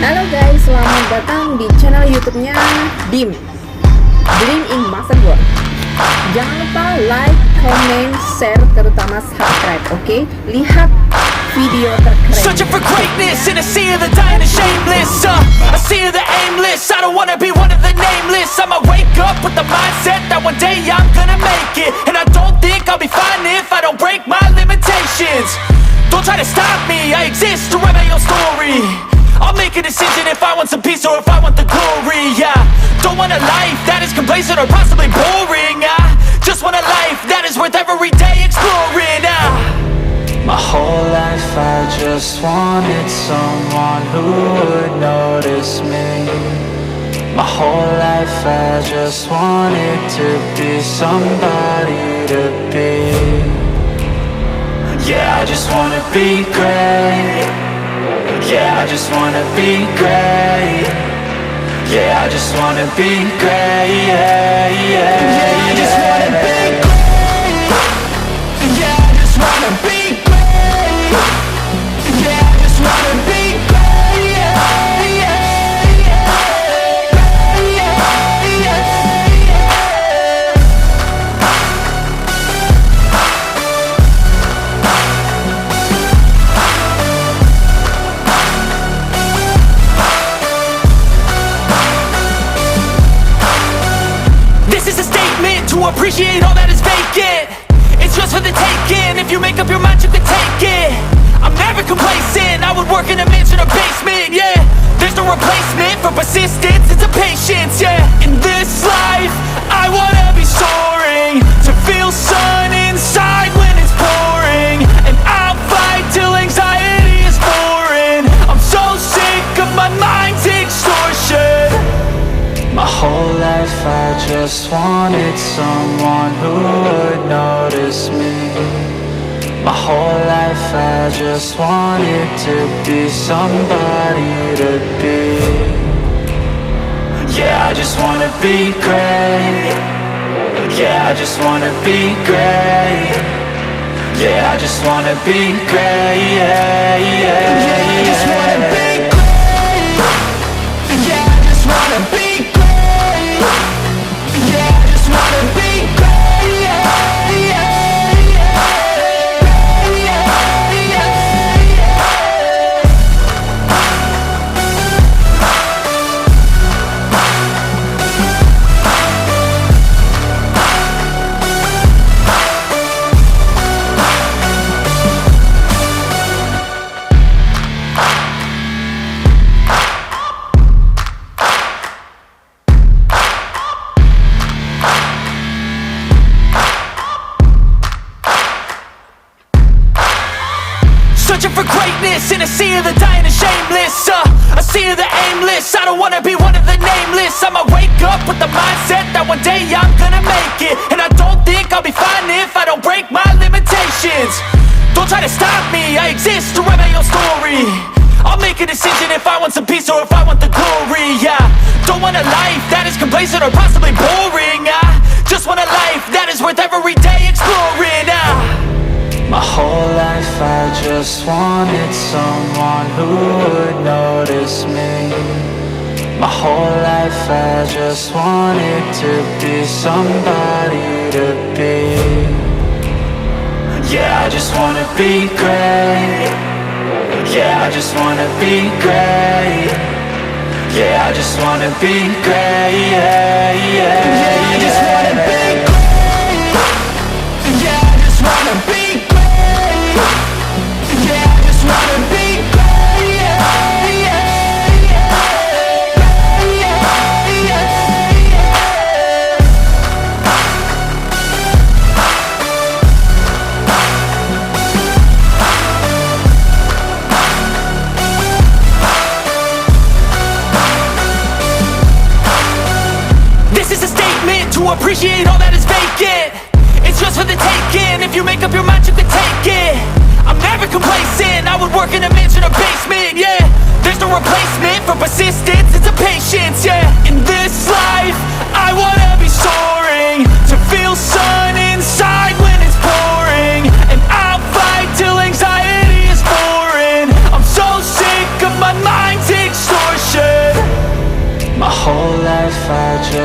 Halo guys, selamat datang di channel YouTube-nya Dream in Masa Gua. Jangan lupa like, comment, share, terutama subscribe, oke? Lihat video terkeren. Searching for greatness in a sea of the dying and shameless, a sea of the aimless. I don't wanna be one of the nameless. I'ma wake up with the mindset that one day I'm gonna make it, and I don't think I'll be fine if I don't break my limitations. Don't try to stop me, I exist to write my own story. I'll make a decision if I want some peace or if I want the glory, yeah. Don't want a life that is complacent or possibly boring, I just want a life that is worth every day exploring, My whole life I just wanted someone who would notice me. My whole life I just wanted to be somebody to be. Yeah, I just wanna be great. Yeah, I just wanna be great. Yeah, I just wanna be great. Yeah, yeah, yeah, I just wanna be great. Yeah, I just wanna be great. Yeah, I just wanna be great. Yeah, yeah, yeah, yeah, yeah, yeah. This is a statement to appreciate all that is vacant. It's just for the taking. If you make up your mind, you can take it. I'm never complacent. I would work in a mansion or basement, yeah. There's no replacement for persistence, it's a patience, yeah. In this life, I wanna be soaring, to feel sun inside when it's pouring, and I'll fight till anxiety is foreign. I'm so sick of my mind's extortion. My whole life I just wanted someone who would notice me. My whole life I just wanted to be somebody to be. Yeah, I just wanna be great. Yeah, I just wanna be great. Yeah, I just wanna be great. Yeah, yeah, yeah, I just wanna be great. Yeah, I just wanna be great. Yeah, I just wanna be great. Yeah, yeah, yeah, yeah, yeah. Searching for greatness in a sea of the dying and shameless, a sea of the aimless. I don't wanna be one of the nameless. I'ma wake up with the mindset that one day I'm gonna make it, and I don't think I'll be fine if I don't break my limitations. Don't try to stop me, I exist to write my own story. I'll make a decision if I want some peace or if I want the glory, yeah. Don't want a life that is complacent or possibly boring, I just want a life that is worth every day exploring, My whole life I just wanted someone who would notice me. My whole life I just wanted to be somebody to be. Yeah, I just wanna be great. Yeah, I just wanna be great. Yeah, I just wanna be great. Yeah, yeah, yeah, I just wanna be great. Yeah, I just wanna be great. Yeah, I just wanna be great. Yeah, yeah, yeah, yeah, yeah, yeah. This is a statement to appreciate all that is vacant. It's just for the taking. If you make up your mind, you can take it. I'm never complacent. I would work in a mansion or basement, yeah. There's no replacement for persistence, it's a patience, yeah. In this life, I wanna be soaring, to feel sun inside when it's pouring, and I'll fight till anxiety is foreign. I'm so sick of my mind's extortion.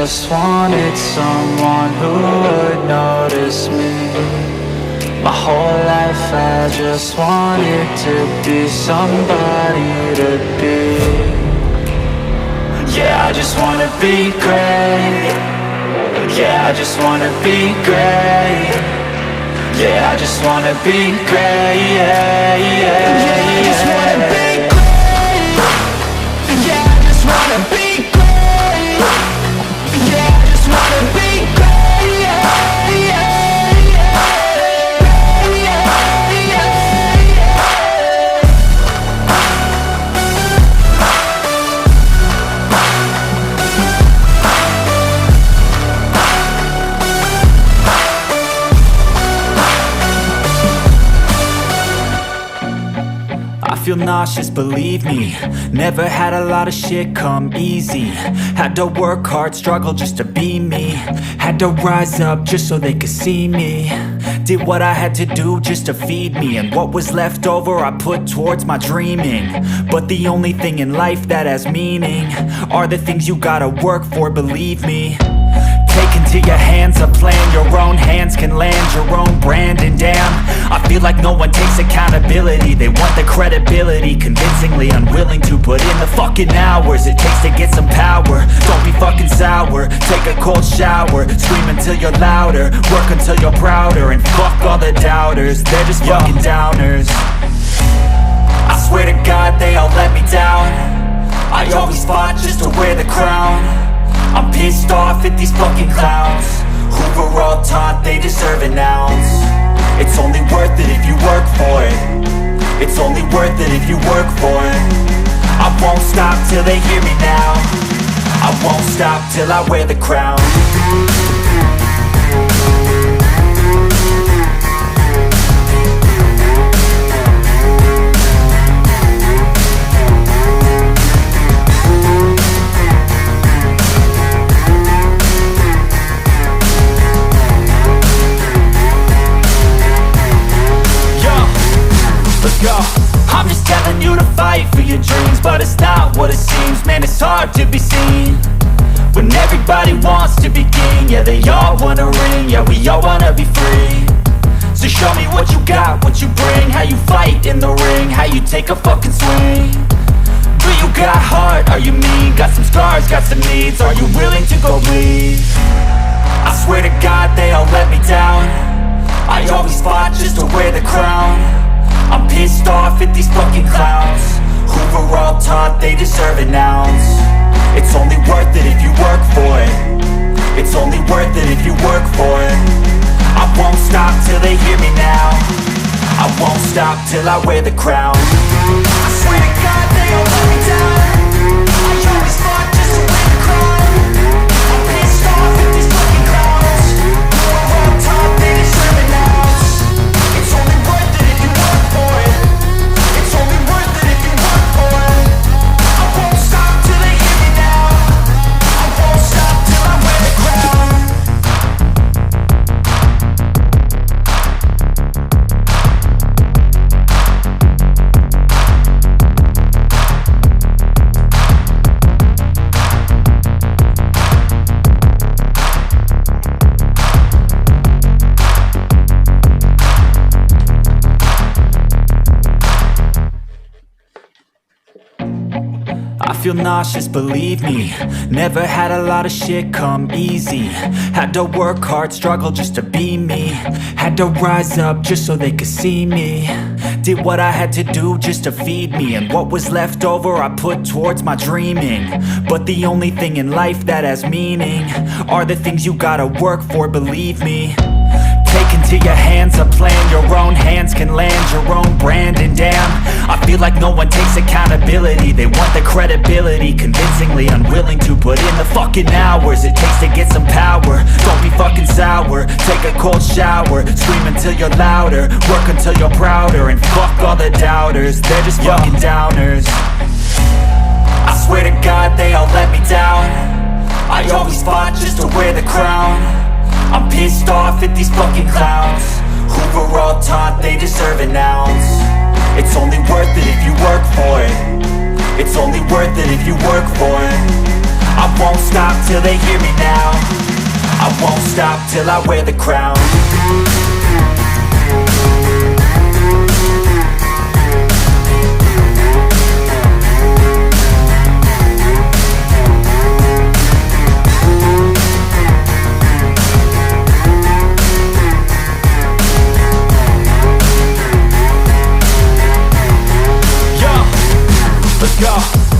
just wanted someone who would notice me. My whole life I just wanted to be somebody to be. Yeah, I just wanna be great. Yeah, I just wanna be great. Yeah, I just wanna be great. Yeah, yeah, yeah, I just wanna be great. Yeah, I just wanna be great. Yeah, I just wanna be great. Yeah, yeah, yeah, yeah, yeah, yeah. I feel nauseous, believe me. Never had a lot of shit come easy. Had to work hard, struggle just to be me. Had to rise up just so they could see me. Did what I had to do just to feed me. And what was left over I put towards my dreaming. But the only thing in life that has meaning are the things you gotta work for, believe me. Take into your hands a plan, your own hands can land your own brand. And damn, I feel like no one takes accountability. They want the credibility, convincingly unwilling to put in the fucking hours it takes to get some power. Don't be fucking sour, take a cold shower. Scream until you're louder, work until you're prouder. And fuck all the doubters, they're just fucking downers. I swear to God they all let me down. I always fought just to wear the crown. I'm pissed off at these fucking clowns who were all taught they deserve an ounce. It's only worth it if you work for it. It's only worth it if you work for it. I won't stop till they hear me now. I won't stop till I wear the crown. Go. I'm just telling you to fight for your dreams, but it's not what it seems. Man, it's hard to be seen when everybody wants to be king. Yeah, they all wanna ring, yeah, we all wanna be free. So show me what you got, what you bring. How you fight in the ring, how you take a fucking swing. Do you got heart, are you mean? Got some scars, got some needs, are you willing to go bleed? I swear to God they all let me down. I always fought just to wear the crown. I'm pissed off at these fucking clowns who were all taught they deserve an ounce. It's only worth it if you work for it. It's only worth it if you work for it. I won't stop till they hear me now. I won't stop till I wear the crown. I swear to God they all let me down. I always fought just to wear the crown. I'm pissed off at these fucking clowns who were all taught they deserve an ounce. It's only worth it if you work for it. It's only worth it if you work for it. I won't stop till they hear me now. I won't stop till I wear the crown. I feel nauseous, believe me. Never had a lot of shit come easy. Had to work hard, struggle just to be me. Had to rise up just so they could see me. Did what I had to do just to feed me. And what was left over I put towards my dreaming. But the only thing in life that has meaning are the things you gotta work for, believe me. Take into your hands a plan, your own hands can land your own brand. And damn, I feel like no one takes accountability. They want the credibility, convincingly unwilling to put in the fucking hours it takes to get some power. Don't be fucking sour, take a cold shower. Scream until you're louder, work until you're prouder. And fuck all the doubters, they're just fucking downers. I swear to God they all let me down. I always fought just to wear the crown. I'm pissed off at these fucking clowns who were all taught they deserve an ounce. It's only worth it if you work for it. It's only worth it if you work for it. I won't won't stop till they hear me now. I won't stop till I wear the crown.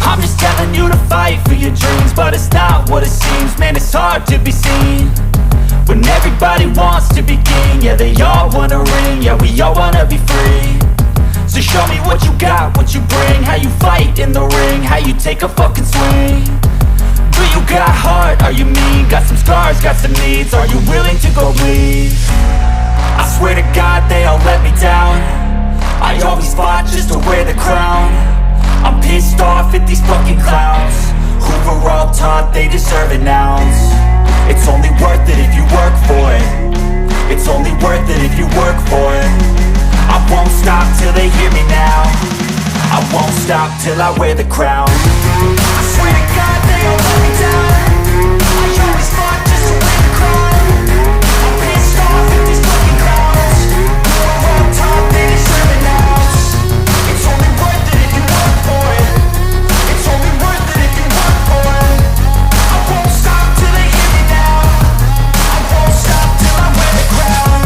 I'm just telling you to fight for your dreams, but it's not what it seems. Man, it's hard to be seen when everybody wants to be king. Yeah, they all wanna ring, yeah, we all wanna be free. So show me what you got, what you bring, how you fight in the ring, how you take a fucking swing. Do you got heart, are you mean? Got some scars, got some needs, are you willing to go bleed? I swear to God they all let me down. I always fought just to wear the crown. I'm pissed off at these fucking clowns who were all taught they deserve an ounce. It's only worth it if you work for it. It's only worth it if you work for it. I won't stop till they hear me now. I won't stop till I wear the crown. I swear to God they all let me down. I always fought just to wear the crown. I'm pissed off at these fucking clowns who were all taught they deserve an ounce. It's only worth it if you work for it. It's only worth it if you work for it. I won't stop till they hear me now. I won't stop till I wear the crown.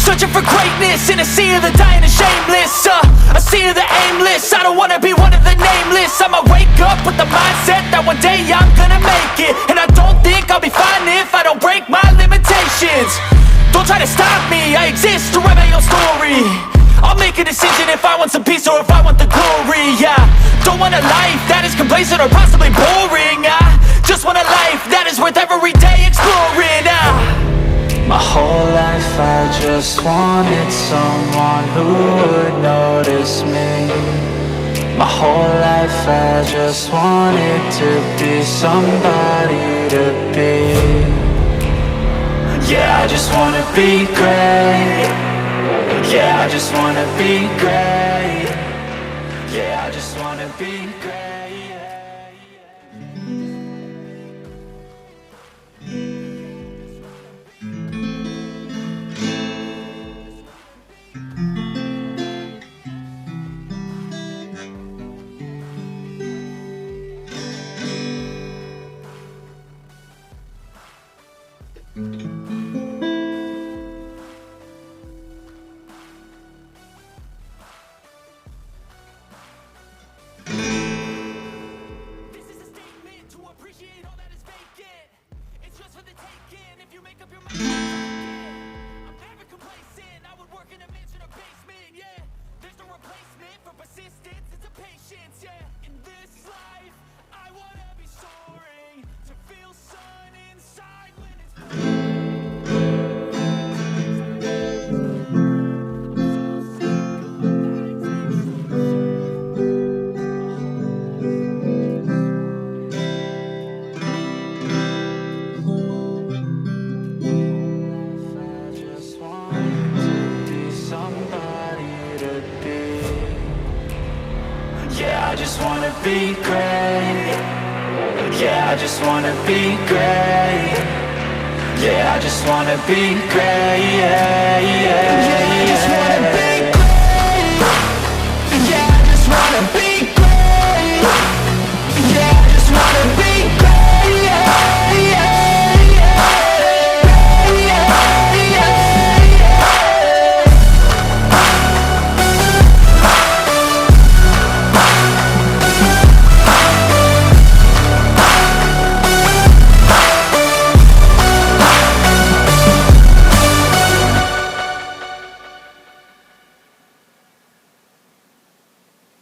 Searching for greatness in a sea of the dying and shameless, a sea of the aimless. I don't wanna be one of the nameless. I'ma wake up with the mindset that one day I'm gonna make it. And I don't think I'll be fine if I don't break my limitations. Don't try to stop me, I exist to write my own story. I'll make a decision if I want some peace or if I want the glory. Yeah, don't want a life that is complacent or possibly boring. I just want a life that is worth every day exploring. My whole life I just wanted someone who would notice me. My whole life I just wanted to be somebody to be. Yeah, I just wanna be great. Yeah, I just wanna be great. Yeah, I just wanna be great. Be great. Yeah, I just wanna be great. Yeah, I just wanna be great. Yeah, yeah.